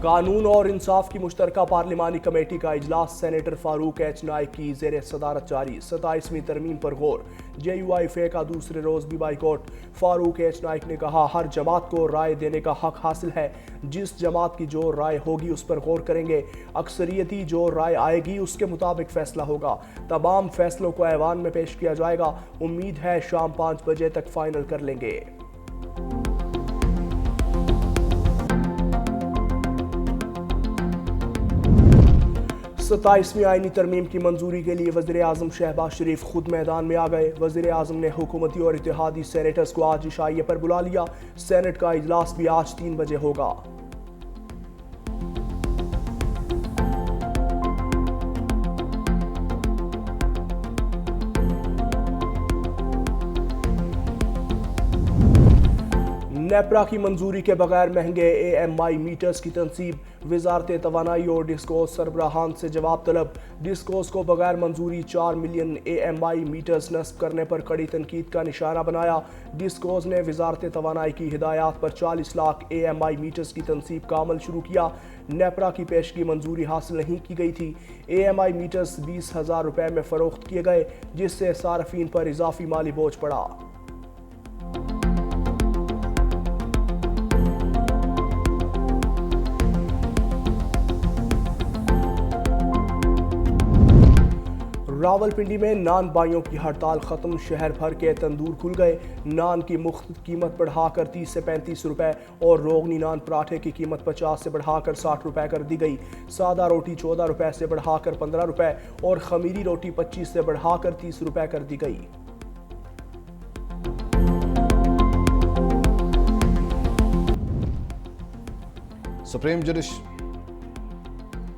कानून और इंसाफ की मुश्तरका पार्लिमानी कमेटी का इजलास सेनेटर फारूक एच नाइक की जेर सदारत जारी। 27वीं तरमीम पर गौर। JUIFA का दूसरे रोज भी बाइकॉट। फारूक एच नाइक ने कहा, हर जमात को राय देने का हक हासिल है। जिस जमात की जो राय होगी उस पर गौर करेंगे। अक्सरियती जो राय आएगी उसके मुताबिक फैसला होगा। तमाम फैसलों को ऐवान में पेश किया जाएगा। उम्मीद है शाम 5 बजे तक फाइनल कर लेंगे। 27वीं आईनी तरमीम की मंजूरी के लिए वज़ीर आज़म शहबाज शरीफ खुद मैदान में आ गए। वज़ीर आज़म ने हुकूमती और इत्तेहादी सेनेटर्स को आज इशाइये पर बुला लिया। सेनेट का इजलास भी आज 3 बजे होगा। नेपरा की मंजूरी के बगैर महंगे AMI मीटर्स की तनसीब। वजारत तवानाई और डिस्कोस सरबराहान से जवाब तलब। डिस्कोस को बगैर मंजूरी 4 मिलियन AMI मीटर्स नस्ब करने पर कड़ी तनकीद का निशाना बनाया। डिस्कोस ने वजारत तवानाई की हिदायत पर 40 लाख AMI मीटर्स की तनसीब का अमल शुरू किया। नेपरा की पेशगी मंजूरी हासिल नहीं की गई थी। AMI मीटर्स 20,000 रुपए में फरोख्त किए गए, जिससे सार्फिन पर इजाफी माली बोझ पड़ा। रावलपिंडी में नान बाइयों की हड़ताल खत्म। शहर भर के तंदूर खुल गए। नान की मुख्त कीमत बढ़ाकर 30 से 35 रुपए और रोगनी नान पराठे की कीमत 50 से बढ़ाकर 60 रुपए कर दी गई। सादा रोटी 14 रुपए से बढ़ाकर 15 रुपए और खमीरी रोटी 25 से बढ़ाकर 30 रुपए कर दी गई।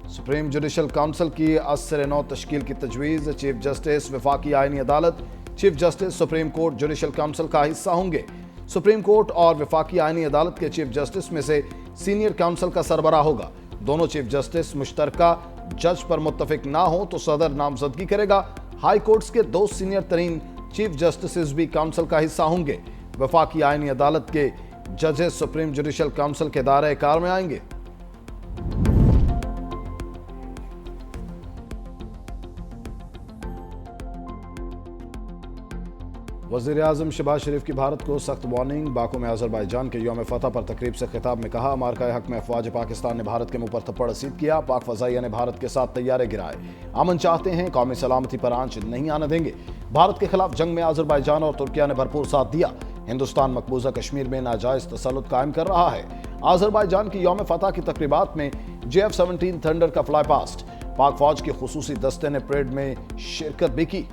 सुप्रीम जुडिशल काउंसिल की 10 तश्कील की तजवीज़। चीफ जस्टिस वफाकी आईनी अदालत। Chief justice supreme court judicial council का हिस्सा होंगे। सुप्रीम कोर्ट और वफाकी आईनी अदालत के चीफ जस्टिस में से सीनियर काउंसिल का सरबराह होगा। दोनों चीफ जस्टिस मुश्तरका जज पर मुत्तफिक ना हो तो सदर नामजदगी करेगा। हाई कोर्ट्स के 2 सीनियर तरीन चीफ जस्टिस भी काउंसिल का हिस्सा होंगे। वफाकी आईनी अदालत के जजेस सुप्रीम जुडिशल काउंसिल के दायरे कार में आएंगे। वज़ीर आज़म शहबाज शरीफ की भारत को सख्त वार्निंग। बाकू में अज़रबैजान के यौम फतह पर तकरीब से खिताब में कहा, मार्का हक में अफवाज पाकिस्तान ने भारत के मुंह पर थप्पड़ रसीद किया। पाक फ़ज़ाइया ने भारत के साथ तैयारे गिराए। अमन चाहते हैं, कौमी सलामती पर आंच नहीं आने देंगे। भारत के खिलाफ जंग में अज़रबैजान और तुर्किया ने भरपूर साथ दिया। हिंदुस्तान मकबूजा कश्मीर में नाजायज़ तसल्लुत कायम कर रहा है। अज़रबैजान की यौम फतह की तकरीबात में JF-17 थंडर का फ्लाई पास्ट। पाक फौज के खुसूसी दस्ते ने परेड में शिरकत भी की।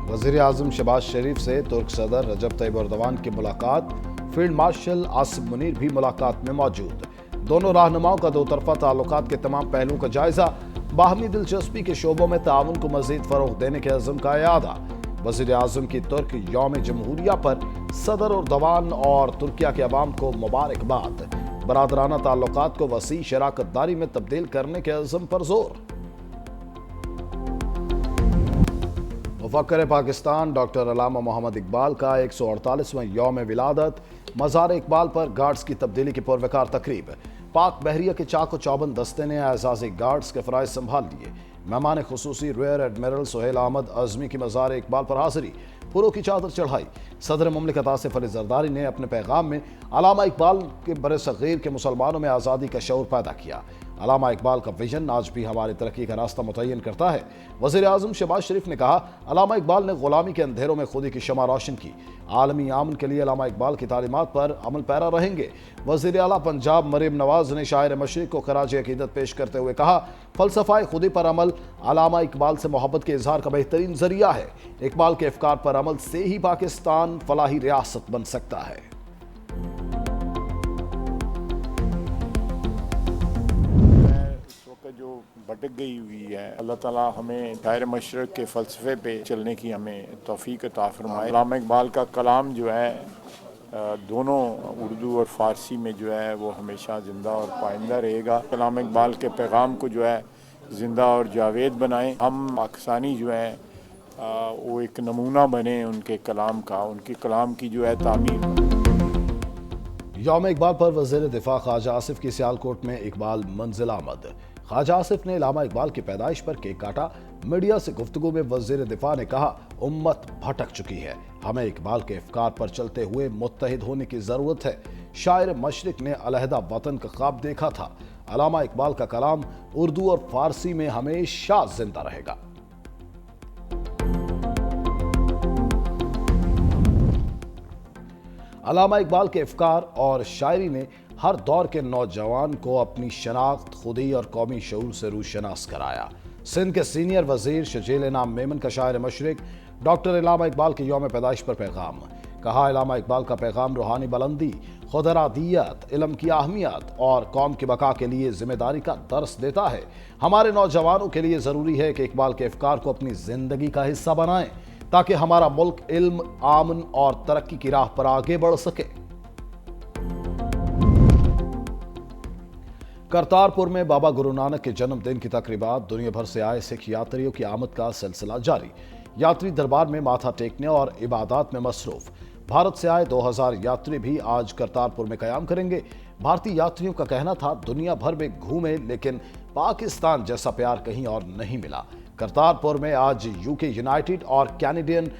वज़ीर आज़म शहबाज शरीफ से तुर्क सदर रजब तैयब एर्दोगान की मुलाकात। फील्ड मार्शल आसिफ मुनीर भी मुलाकात में मौजूद। दोनों रहनुमाओं का दो तरफा ताल्लुकात के तमाम पहलुओं का जायजा। बाहमी दिलचस्पी के शोबों में ताउन को मजीद फरोग देने के अज़म का यादा। वज़ीर आज़म की तुर्क यौम जमहूरिया पर सदर एर्दोगान और तुर्किया के अवाम को मुबारकबाद। बरादराना ताल्लुकात को वसी शराकतदारी में तब्दील करने के अज़म पर जोर। मुफक्कर पाकिस्तान डॉक्टर अल्लामा मोहम्मद इकबाल का 148वां यौम विलादत। मज़ार इकबाल पर गार्ड्स की तब्दीली की पुरवकार तकरीब। पाक बहरिया के चाको चौबंद दस्ते ने एजाज़ी गार्ड्स के फ़राइज़ संभाल लिए। मेहमान खुसूसी रियर एडमिरल सुहेल अहमद अज़मी की मज़ार इकबाल पर हाज़िरी, फुरों की चादर चढ़ाई। सदर मुमलिकत आसिफ अली ज़रदारी ने अपने पैगाम में अल्लामा इकबाल के बरसग़ीर के मुसलमानों में आज़ादी का शऊर पैदा किया। अल्लामा इकबाल का विजन आज भी हमारी तरक्की का रास्ता मुतय्यन करता है। वज़ीर आज़म शहबाज शरीफ ने कहा, अल्लामा इकबाल ने ग़ुलामी के अंधेरों में खुदी की शमा रोशन की। आलमी आमन के लिए अल्लामा इकबाल की तालीमात पर अमल पैरा रहेंगे। वज़ीर आला पंजाब मरीम नवाज ने शायर मशरिक़ को खराज अक़ीदत पेश करते हुए कहा, फ़लसफ़ा खुदी पर अमल अल्लामा इकबाल से मोहब्बत के इजहार का बेहतरीन ज़रिया है। इकबाल के अफ़कार पर अमल से ही पाकिस्तान फलाही रियासत बन सकता है। जो भटक गई हुई है, अल्लाह ताला हमें शायर मशरक़ के फ़लसफ़े पे चलने की हमें तौफ़ीक़ अता फ़रमाए। अल्लामा इकबाल का कलाम जो है दोनों उर्दू और फ़ारसी में जो है वो हमेशा ज़िंदा और पाइंदा रहेगा। अल्लामा इकबाल के पैगाम को जो है ज़िंदा और जावेद बनाएं। हम पाकिस्तानी जो हैं वो एक नमूना बने उनके कलाम का, उनके कलाम की जो है तामीर। यौम इकबाल पर वज़ीर दिफा ख्वाजा आसिफ की सियालकोट में इकबाल मंजिल आमद। ख्वाजा आसिफ ने इलामा इकबाल की पैदाइश पर केक काटा। मीडिया से गुफ्तगू में वज़ीर दिफा ने कहा, उम्मत भटक चुकी है, हमें इकबाल के अफकार पर चलते हुए मुत्तहिद होने की जरूरत है। शायर मशरिक ने अलहदा वतन का ख्वाब देखा था। अलामा इकबाल का कलाम उर्दू और फारसी में हमेशा जिंदा रहेगा। अलामा इकबाल के अफकार और शायरी ने हर दौर के नौजवान को अपनी शनाख्त, खुदी और कौमी शऊर से रूशनास कराया। सिंध के सीनियर वजीर शजील इनाम मेमन का शायर मशरिक डॉक्टर अलामा इकबाल के यौम पैदाइश पर पैगाम। कहा, अलामा इकबाल का पैगाम रूहानी बुलंदी, खुदरादियत, इल्म की अहमियत और कौम की बका के लिए जिम्मेदारी का दर्स देता है। हमारे नौजवानों के लिए जरूरी है कि इकबाल के अफकार को अपनी जिंदगी का हिस्सा बनाएं ताकि हमारा मुल्क इल्म, आमन और तरक्की की राह पर आगे बढ़ सके। करतारपुर में बाबा गुरु नानक के जन्मदिन की तकरीबात। दुनिया भर से आए सिख यात्रियों की आमद का सिलसिला जारी। यात्री दरबार में माथा टेकने और इबादत में मसरूफ। भारत से आए 2000 यात्री भी आज करतारपुर में कयाम करेंगे। भारतीय यात्रियों का कहना था, दुनिया भर में घूमे लेकिन पाकिस्तान जैसा प्यार कहीं और नहीं मिला। करतारपुर में आज यूके यूनाइटेड और कैनेडियन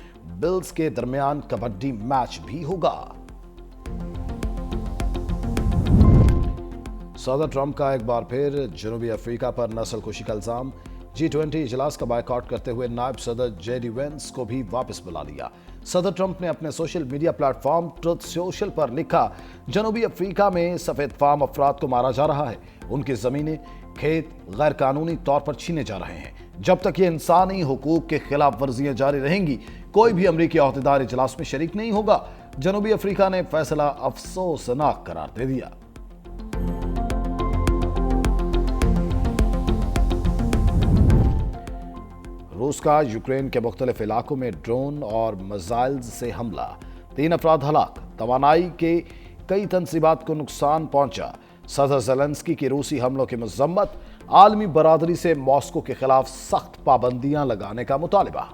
बिल्स के दरमियान कबड्डी मैच भी होगा। सदर ट्रंप का एक बार फिर जनूबी अफ्रीका पर नस्लकुशी का इल्जाम। G20 इजलास का बायकॉट करते हुए नायब सदर जेडी वेंस को भी वापस बुला लिया। सदर ट्रंप ने अपने social media platform truth social पर लिखा, जनूबी अफ्रीका में सफेद फार्म अफराद को मारा जा रहा है, उनकी जमीनें, खेत गैर कानूनी तौर पर छीने जा रहे हैं। जब तक ये इंसानी हुकूक के खिलाफ वर्जियां जारी रहेंगी, कोई भी अमरीकी अहदेदार इजलास में शरीक नहीं होगा। जनूबी अफ्रीका ने फैसला अफसोसनाक करार दे दिया। रूस का यूक्रेन के मुख्तलिफ इलाकों में ड्रोन और मिसाइल से हमला, 3 अफराद हलाक। तवानाई के कई तंसीबात को नुकसान पहुंचा। सदर ज़ेलेंस्की की रूसी हमलों की मजम्मत। आलमी बरादरी से मॉस्को के खिलाफ सख्त पाबंदियां लगाने का मुतालिबा।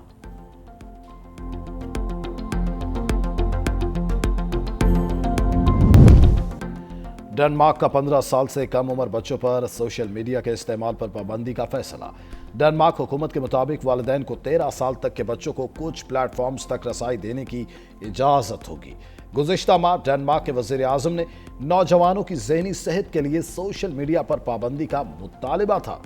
डेनमार्क का 15 साल से कम उम्र बच्चों पर सोशल मीडिया के इस्तेमाल पर पाबंदी का फैसला। डेनमार्क हुकूमत के मुताबिक वालिदैन को 13 साल तक के बच्चों को कुछ प्लेटफॉर्म्स तक रसाई देने की इजाजत होगी। गुज़िश्ता माह डेनमार्क के वज़ीर आज़म ने नौजवानों की ज़हनी सेहत के लिए सोशल मीडिया पर पाबंदी का मुतालिबा था।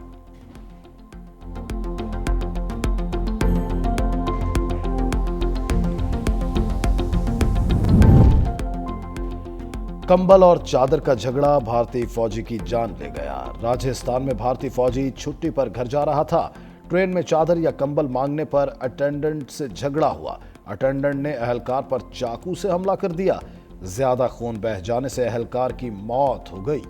कंबल और चादर का झगड़ा भारतीय फौजी की जान ले गया। राजस्थान में भारतीय फौजी छुट्टी पर घर जा रहा था। ट्रेन में चादर या कंबल मांगने पर अटेंडेंट से झगड़ा हुआ। अटेंडेंट ने अहलकार पर चाकू से हमला कर दिया। ज्यादा खून बह जाने से अहलकार की मौत हो गई।